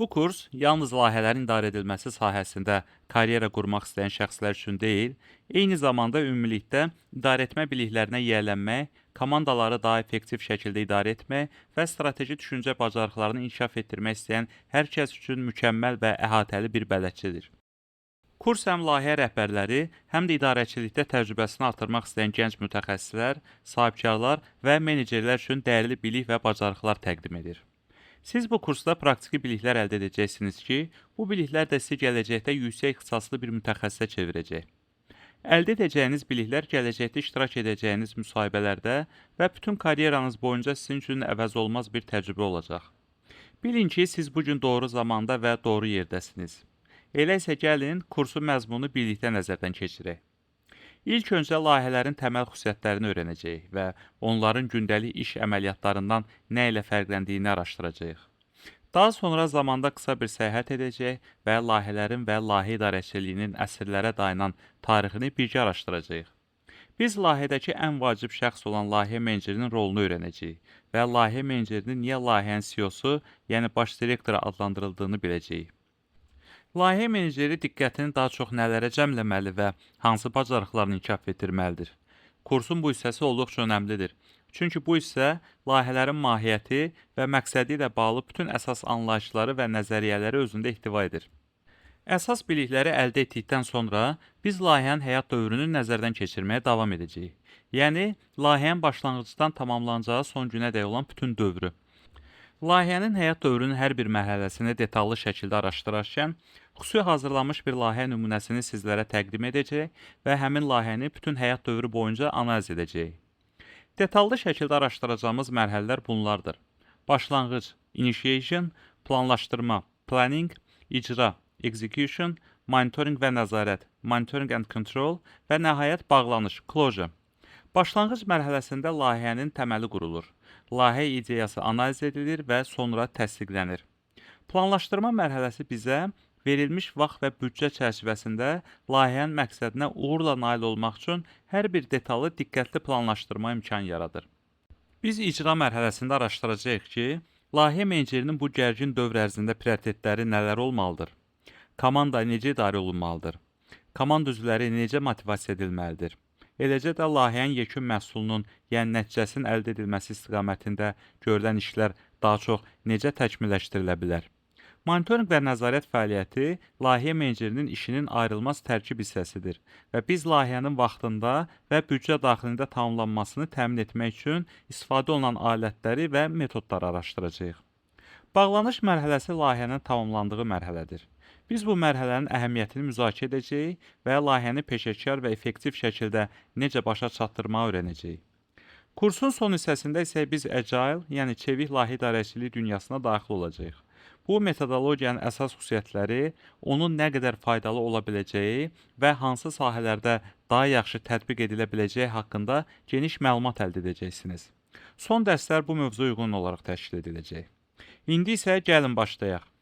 Bu kurs yalnız layihələrin idarə edilməsi sahəsində karyera qurmaq istəyən şəxslər üçün deyil, eyni zamanda ümumilikdə idarəetmə biliklərinə yiyələnmək, komandaları daha effektiv şəkildə idarə etmək və strateji düşüncə bacarıqlarını inkişaf etdirmək istəyən hər kəs üçün mükəmməl və əhatəli bir bələdçidir. Kurs həm layihə rəhbərləri, həm də idarəçilikdə təcrübəsini artırmaq istəyən gənc mütəxəssislər, sahibkarlar və menecerlər üçün dəyərli bilik və bacarıqlar təqdim edir. Siz bu kursda praktiki biliklər əldə edəcəksiniz ki, bu biliklər də sizi gələcəkdə yüksək ixtisaslı bir mütəxəssisə çevirəcək. Əldə edəcəyiniz biliklər gələcəkdə iştirak edəcəyiniz müsahibələrdə və bütün karyeranız boyunca sizin üçün əvəzolunmaz bir təcrübə olacaq. Bilin ki, siz bu gün doğru zamanda və doğru yerdəsiniz. Elə isə gəlin, kursun məzmunu birlikdə nəzərdən keçirək. İlk öncə layihələrin təməl xüsusiyyətlərini öyrənəcəyik və onların gündəlik iş əməliyyatlarından nə ilə fərqləndiyini araşdıracağıq. Daha sonra zamanda qısa bir səyahət edəcək və layihələrin və layihə idarəçiliyinin əsrlərə dayanan tarixini birgə araşdıracağıq. Biz layihədəki ən vacib şəxs olan layihə menecerinin rolunu öyrənəcəyik və layihə menecerinin niyə layihənin CEO-su, yəni baş direktoru adlandırıldığını biləcəyik. Layihə meneceri diqqətini daha çox nələrə cəmləməli və hansı bacarıqlarını inkişaf etdirməlidir? Kursun bu hissəsi olduqca önəmlidir. Çünki bu hissə layihələrin mahiyyəti və məqsədi ilə bağlı bütün əsas anlayışları və nəzəriyyələri özündə ihtiva edir. Əsas bilikləri əldə etdikdən sonra biz layihənin həyat dövrünü nəzərdən keçirməyə davam edəcəyik. Yəni, layihənin başlanğıcdan tamamlanacağı son günədək olan bütün dövrü. Layihənin həyat dövrünün hər bir mərhələsini detallı şəkildə araşdırarkən, xüsusi hazırlanmış bir layihə nümunəsini sizlərə təqdim edəcək və həmin layihəni bütün həyat dövrü boyunca analiz edəcəyik. Detallı şəkildə araşdıracağımız mərhələlər bunlardır. Başlanğıc, initiation, planlaşdırma, planning, icra, execution, monitoring və nəzarət, monitoring and control və nəhayət bağlanış, closure. Başlanğıc mərhələsində layihənin təməli qurulur. Layihə ideyası analiz edilir və sonra təsdiqlənir. Planlaşdırma mərhələsi bizə verilmiş vaxt və büdcə çərçivəsində layihənin məqsədinə uğurla nail olmaq üçün hər bir detalı diqqətli planlaşdırma imkan yaradır. Biz icra mərhələsində araşdıracağıq ki, layihə menecerinin bu gərgin dövr ərzində prioritetləri nələr olmalıdır? Komanda necə idarə olunmalıdır? Komanda üzvləri necə motivasiya edilməlidir? Eləcə də layihənin yekun məhsulunun, yəni nəticəsinin əldə edilməsi istiqamətində görülən işlər daha çox necə təkmilləşdirilə bilər? Monitorinq və nəzarət fəaliyyəti layihə menecerinin işinin ayrılmaz tərkib hissəsidir və biz layihənin vaxtında və büdcə daxilində tamamlanmasını təmin etmək üçün istifadə olunan alətləri və metodları araşdıracağıq. Bağlanış mərhələsi layihənin tamamlandığı mərhələdir. Biz bu mərhələnin əhəmiyyətini müzakirə edəcəyik və layihəni peşəkar və effektiv şəkildə necə başa çatdırmağı öyrənəcəyik. Kursun son hissəsində isə biz Agile, yəni çevik layihə idarəçiliyi dünyasına daxil olacağıq. Bu metodologiyanın əsas xüsusiyyətləri, onun nə qədər faydalı ola biləcəyi və hansı sahələrdə daha yaxşı tətbiq edilə biləcəyi haqqında geniş məlumat əldə edəcəksiniz. Son dərslər bu mövzuya uyğun olaraq təşkil ediləcək. İndi isə gəlin başlayaq.